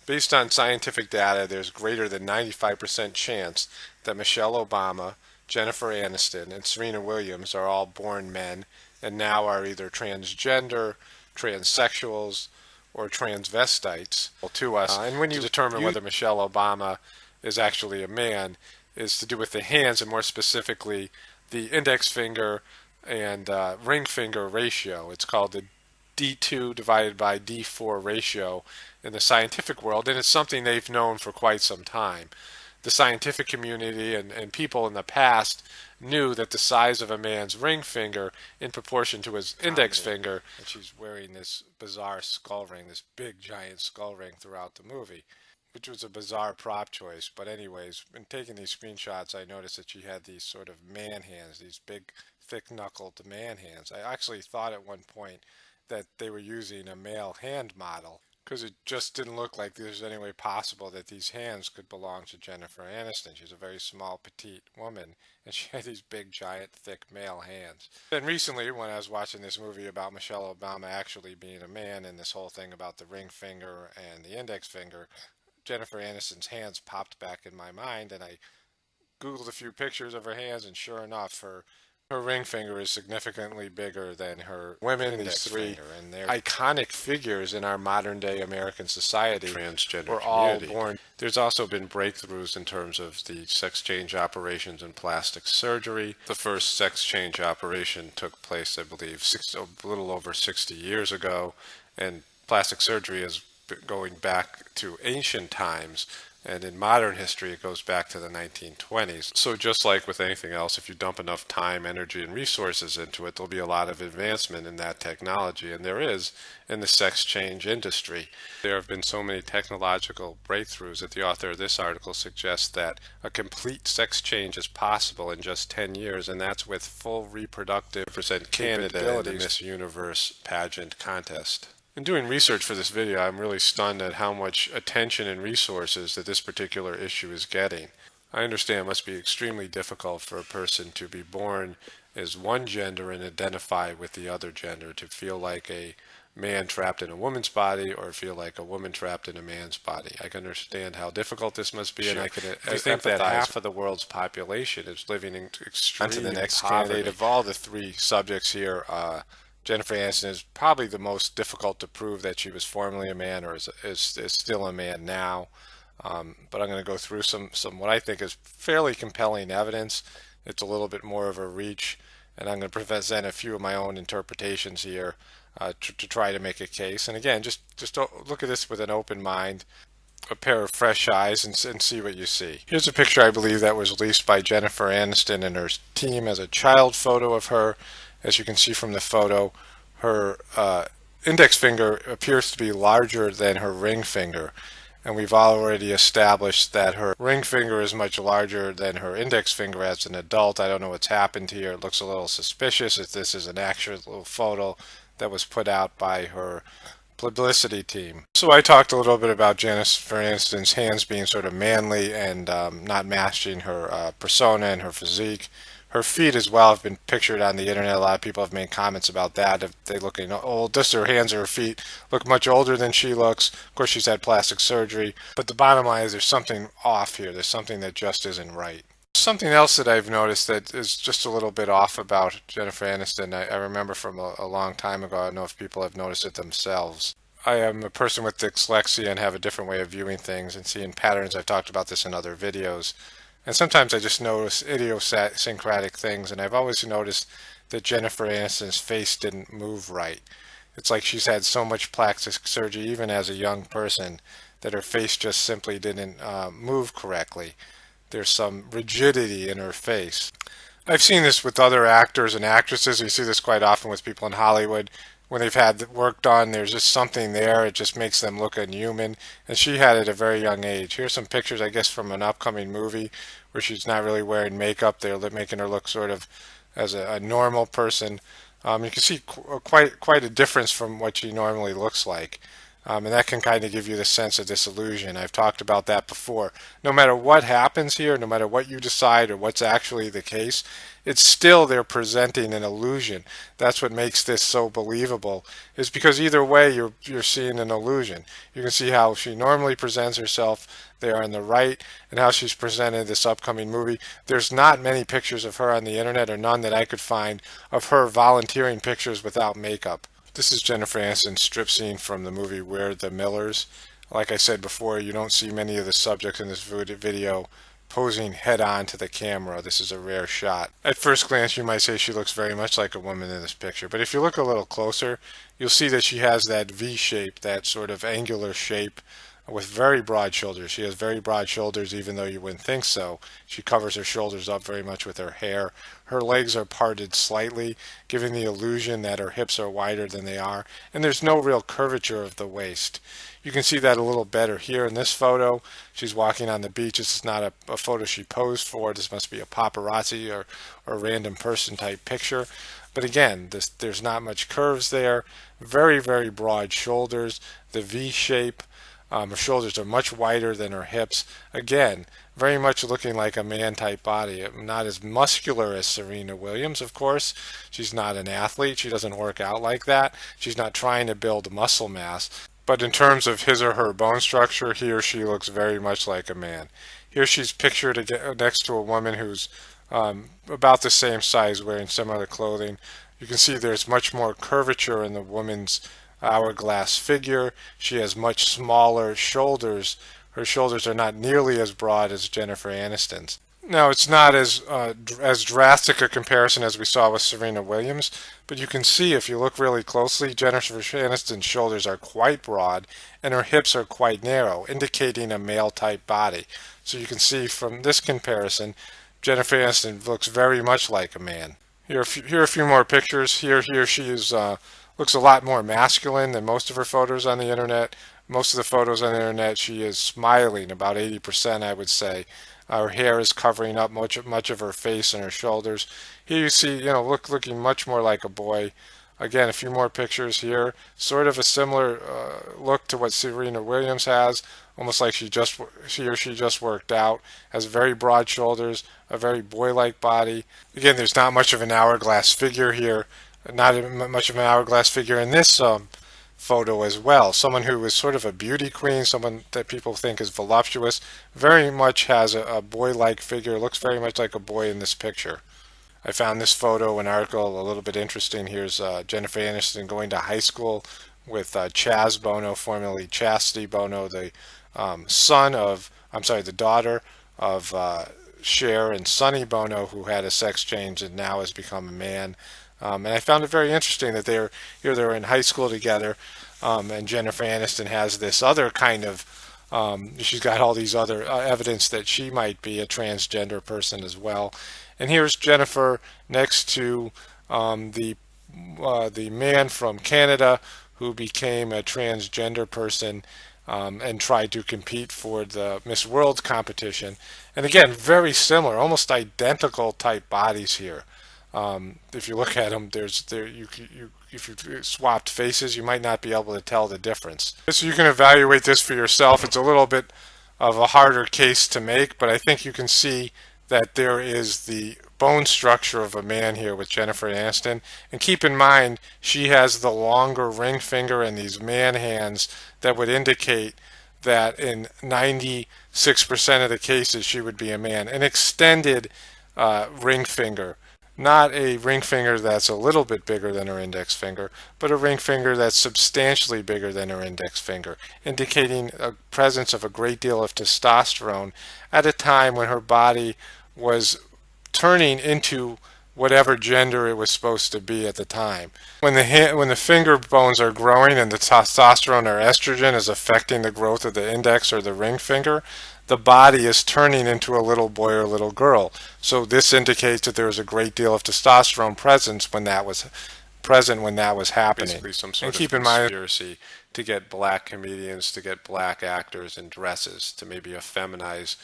Based on scientific data, there's greater than 95% chance that Michelle Obama, Jennifer Aniston, and Serena Williams are all born men and now are either transgender, transsexuals, or transvestites to us. And when you determine whether Michelle Obama is actually a man, is to do with the hands and more specifically the index finger and ring finger ratio. It's called the D2 divided by D4 ratio in the scientific world, and it's something they've known for quite some time. The scientific community and people in the past knew that the size of a man's ring finger in proportion to his index finger, and she's wearing this bizarre skull ring, this big giant skull ring throughout the movie, which was a bizarre prop choice. But anyways, in taking these screenshots, I noticed that she had these sort of man hands, these big, thick-knuckled man hands. I actually thought at one point that they were using a male hand model because it just didn't look like there's any way possible that these hands could belong to Jennifer Aniston. She's a very small, petite woman, and she had these big, giant, thick male hands. Then recently, when I was watching this movie about Michelle Obama actually being a man and this whole thing about the ring finger and the index finger, Jennifer Aniston's hands popped back in my mind, and I Googled a few pictures of her hands, and sure enough, her ring finger is significantly bigger than her women. These three and they're iconic figures in our modern day American society. Transgender were all born. There's also been breakthroughs in terms of the sex change operations and plastic surgery. The first sex change operation took place, I believe, a little over 60 years ago, and plastic surgery is going back to ancient times. And in modern history, it goes back to the 1920s. So just like with anything else, if you dump enough time, energy, and resources into it, there'll be a lot of advancement in that technology. And there is in the sex change industry. There have been so many technological breakthroughs that the author of this article suggests that a complete sex change is possible in just 10 years, and that's with full reproductive candidate in the Miss Universe pageant contest. In doing research for this video, I'm really stunned at how much attention and resources that this particular issue is getting. I understand it must be extremely difficult for a person to be born as one gender and identify with the other gender, to feel like a man trapped in a woman's body or feel like a woman trapped in a man's body. I can understand how difficult this must be, and I can think that half of the world's population is living in extreme poverty. On to the next candidate. Of all the three subjects here, Jennifer Aniston is probably the most difficult to prove that she was formerly a man or is still a man now. But I'm going to go through some what I think is fairly compelling evidence. It's a little bit more of a reach, and I'm going to present a few of my own interpretations here to try to make a case. And again, just look at this with an open mind, a pair of fresh eyes, and see what you see. Here's a picture I believe that was released by Jennifer Aniston and her team as a child photo of her. As you can see from the photo, her index finger appears to be larger than her ring finger. And we've already established that her ring finger is much larger than her index finger as an adult. I don't know what's happened here. It looks a little suspicious if this is an actual photo that was put out by her publicity team. So I talked a little bit about Jennifer Aniston's hands being sort of manly and not matching her persona and her physique. Her feet as well have been pictured on the internet. A lot of people have made comments about that. If they looking old, just her hands or her feet look much older than she looks. Of course, she's had plastic surgery. But the bottom line is there's something off here. There's something that just isn't right. Something else that I've noticed that is just a little bit off about Jennifer Aniston, I remember from a long time ago. I don't know if people have noticed it themselves. I am a person with dyslexia and have a different way of viewing things and seeing patterns. I've talked about this in other videos. And sometimes I just notice idiosyncratic things, and I've always noticed that Jennifer Aniston's face didn't move right. It's like she's had so much plastic surgery, even as a young person, that her face just simply didn't move correctly. There's some rigidity in her face. I've seen this with other actors and actresses. You see this quite often with people in Hollywood. When they've had work done, there's just something there. It just makes them look inhuman. And she had it at a very young age. Here's some pictures, I guess, from an upcoming movie where she's not really wearing makeup. They're making her look sort of as a normal person. You can see quite a difference from what she normally looks like. And that can kind of give you the sense of disillusion. I've talked about that before. No matter what happens here, no matter what you decide or what's actually the case, it's still they're presenting an illusion. That's what makes this so believable, is because either way you're seeing an illusion. You can see how she normally presents herself there on the right and how she's presented this upcoming movie. There's not many pictures of her on the internet, or none that I could find, of her volunteering pictures without makeup. This is Jennifer Aniston's strip scene from the movie We're the Millers. Like I said before, you don't see many of the subjects in this video posing head on to the camera. This is a rare shot. At first glance, you might say she looks very much like a woman in this picture, but if you look a little closer, you'll see that she has that V shape, that sort of angular shape with very broad shoulders. She has very broad shoulders, even though you wouldn't think so. She covers her shoulders up very much with her hair. Her legs are parted slightly, giving the illusion that her hips are wider than they are, and there's no real curvature of the waist. You can see that a little better here in this photo. She's walking on the beach. This is not a photo she posed for. This must be a paparazzi or a random person type picture. But again, there's not much curves there. Very, very broad shoulders. The V shape. Her shoulders are much wider than her hips. Again, very much looking like a man type body. Not as muscular as Serena Williams, of course. She's not an athlete. She doesn't work out like that. She's not trying to build muscle mass. But in terms of his or her bone structure, he or she looks very much like a man. Here she's pictured next to a woman who's about the same size, wearing similar clothing. You can see there's much more curvature in the woman's hourglass figure. She has much smaller shoulders. Her shoulders are not nearly as broad as Jennifer Aniston's. Now, it's not as drastic a comparison as we saw with Serena Williams, but you can see if you look really closely, Jennifer Aniston's shoulders are quite broad and her hips are quite narrow, indicating a male-type body. So you can see from this comparison, Jennifer Aniston looks very much like a man. Here are a few more pictures. Here she is. Looks a lot more masculine than most of her photos on the internet. Most of the photos on the internet, she is smiling, about 80%, I would say. Her hair is covering up much of her face and her shoulders. Here you see, looking much more like a boy. Again, a few more pictures here. Sort of a similar look to what Serena Williams has, almost like she or she just worked out. Has very broad shoulders, a very boy-like body. Again, there's not much of an hourglass figure here. Not much of an hourglass figure in this photo as well. Someone who is sort of a beauty queen, someone that people think is voluptuous, very much has a boy-like figure, looks very much like a boy in this picture. I found this photo, an article, a little bit interesting. Here's Jennifer Aniston going to high school with Chaz Bono, formerly Chastity Bono, the the daughter of Cher and Sonny Bono, who had a sex change and now has become a man. And I found it very interesting that they're in high school together, and Jennifer Aniston has this other kind of, she's got all these other evidence that she might be a transgender person as well. And here's Jennifer next to the man from Canada who became a transgender person and tried to compete for the Miss World competition. And again, very similar, almost identical type bodies here. If you look at them, if you swapped faces, you might not be able to tell the difference. So you can evaluate this for yourself. It's a little bit of a harder case to make, but I think you can see that there is the bone structure of a man here with Jennifer Aniston. And keep in mind, she has the longer ring finger and these man hands that would indicate that in 96% of the cases she would be a man. An extended ring finger. Not a ring finger that's a little bit bigger than her index finger, but a ring finger that's substantially bigger than her index finger, indicating a presence of a great deal of testosterone at a time when her body was turning into whatever gender it was supposed to be at the time. When the finger bones are growing and the testosterone or estrogen is affecting the growth of the index or the ring finger, the body is turning into a little boy or little girl. So this indicates that there was a great deal of testosterone present when that was happening. Basically some sort of conspiracy to get black comedians, to get black actors in dresses, to maybe effeminize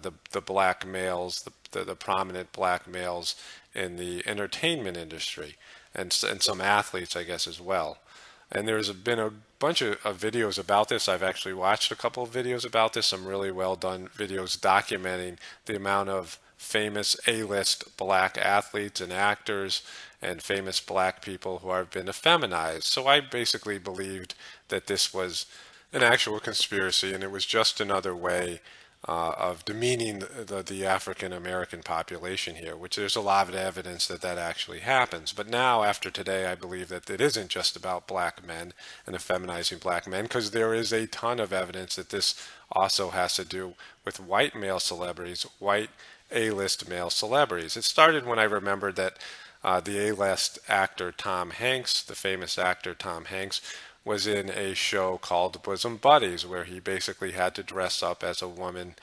the black males, the prominent black males in the entertainment industry, and some athletes, I guess, as well. And been a bunch of videos about this. I've actually watched a couple of videos about this, some really well done videos documenting the amount of famous A-list black athletes and actors and famous black people who have been effeminized. So I basically believed that this was an actual conspiracy and it was just another way of demeaning the African American population here, which there's a lot of evidence that that actually happens. But now, after today, I believe that it isn't just about black men and effeminizing black men, because there is a ton of evidence that this also has to do with white male celebrities, white A-list male celebrities. It started when I remembered that the A-list actor Tom Hanks, the famous actor Tom Hanks, was in a show called Bosom Buddies, where he basically had to dress up as a woman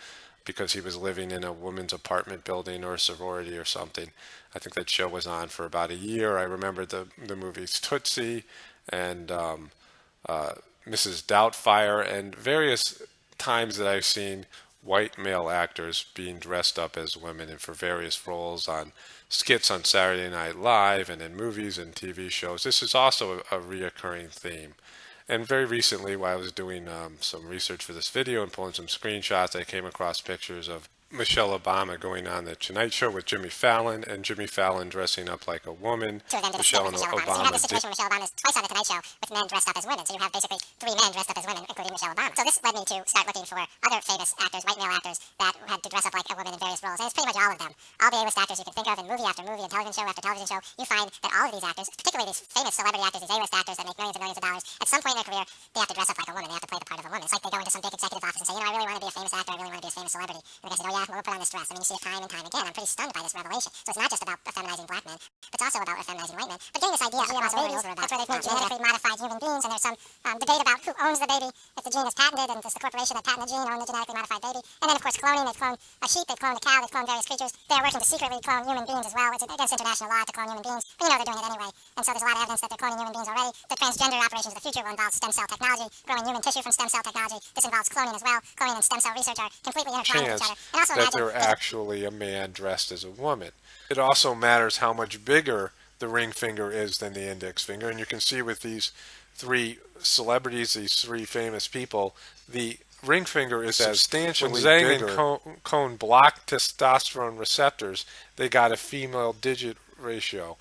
because he was living in a woman's apartment building or a sorority or something. I think that show was on for about a year. I remember the movies Tootsie and Mrs. Doubtfire and various times that I've seen white male actors being dressed up as women and for various roles on skits on Saturday Night Live and in movies and TV shows. This is also a reoccurring theme. And very recently, while I was doing some research for this video and pulling some screenshots, I came across pictures of Michelle Obama going on the Tonight Show with Jimmy Fallon, and Jimmy Fallon dressing up like a woman. Two of them did a skit with Michelle Obama. So you have this situation where Michelle Obama is twice on the Tonight Show with men dressed up as women. So you have basically three men dressed up as women, including Michelle Obama. So this led me to start looking for other famous actors, white male actors, that had to dress up like a woman in various roles. And it's pretty much all of them. All the A-list actors you can think of in movie after movie and television show after television show, you find that all of these actors, particularly these famous celebrity actors, these A-list actors that make millions and millions of dollars, at some point in their career, they have to dress up like a woman. They have to play the part of a woman. It's like they go into some big executive office and say, I really want to be a famous actor. I really want to be a famous celebrity. And the guy says, oh yeah, well, we'll put on this dress. I mean, you see it time and time again. I'm pretty stunned by this revelation. So it's not just about effeminizing black men, but it's also about effeminizing white men. But getting this idea across babies, that's where they've made genetically modified human beings, and there's some debate about who owns the baby, if the gene is patented, and does the corporation that patented the gene own the genetically modified baby. And then, of course, cloning. They've cloned a sheep, they've cloned a cow, they've cloned various creatures. They're working to secretly clone human beings as well. It's against international law to clone human beings, but they're doing it anyway. And so there's a lot of evidence that they're cloning human beings already. The transgender operations of the future will involve stem cell technology, growing human tissue from stem cell technology. This involves cloning as well. Cloning and stem cell research are completely intertwined with each other. And also that they're actually a man dressed as a woman. It also matters how much bigger the ring finger is than the index finger, and you can see with these three celebrities, these three famous people, the ring finger is substantially bigger. When Zhang and Cohn blocked testosterone receptors, they got a female digit ratio,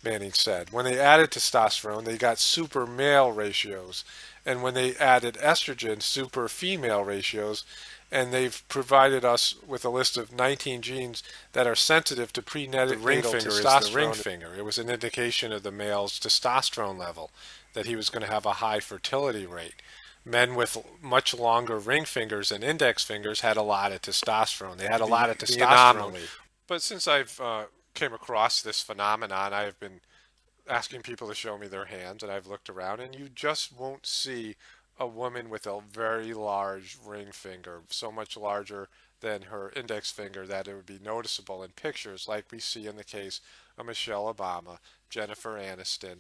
Manning said. When they added testosterone, they got super male ratios. And when they added estrogen, super female ratios. And they've provided us with a list of 19 genes that are sensitive to prenatal testosterone. Is the ring finger. It was an indication of the male's testosterone level, that he was going to have a high fertility rate. Men with much longer ring fingers and index fingers had a lot of testosterone. They had a lot of testosterone. But since I've came across this phenomenon, I've been asking people to show me their hands, and I've looked around, and you just won't see a woman with a very large ring finger, so much larger than her index finger that it would be noticeable in pictures, like we see in the case of Michelle Obama, Jennifer Aniston,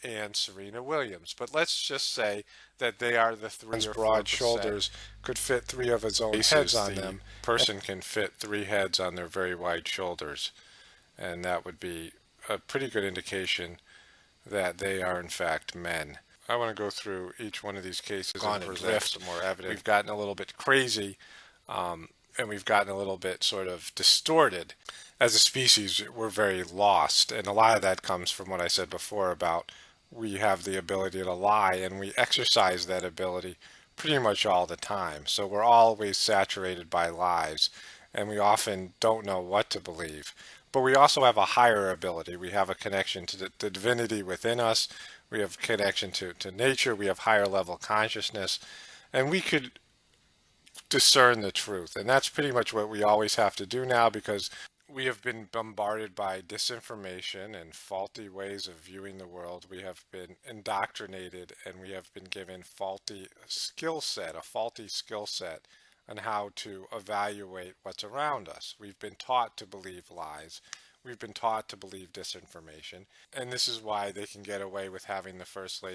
and Serena Williams. But let's just say that they are the three. His broad shoulders could fit three of his own heads on them. Person can fit three heads on their very wide shoulders, and that would be a pretty good indication that they are in fact men. I want to go through each one of these cases and present some more evidence. We've gotten a little bit crazy, and we've gotten a little bit sort of distorted. As a species, we're very lost, and a lot of that comes from what I said before about we have the ability to lie, and we exercise that ability pretty much all the time. So we're always saturated by lies, and we often don't know what to believe. But we also have a higher ability. We have a connection to the divinity within us. We have connection to nature. We have higher level consciousness, and we could discern the truth. And that's pretty much what we always have to do now, because we have been bombarded by disinformation and faulty ways of viewing the world. We have been indoctrinated, and we have been given a faulty skill set on how to evaluate what's around us. We've been taught to believe lies. We've been taught to believe disinformation. And this is why they can get away with having the First Lady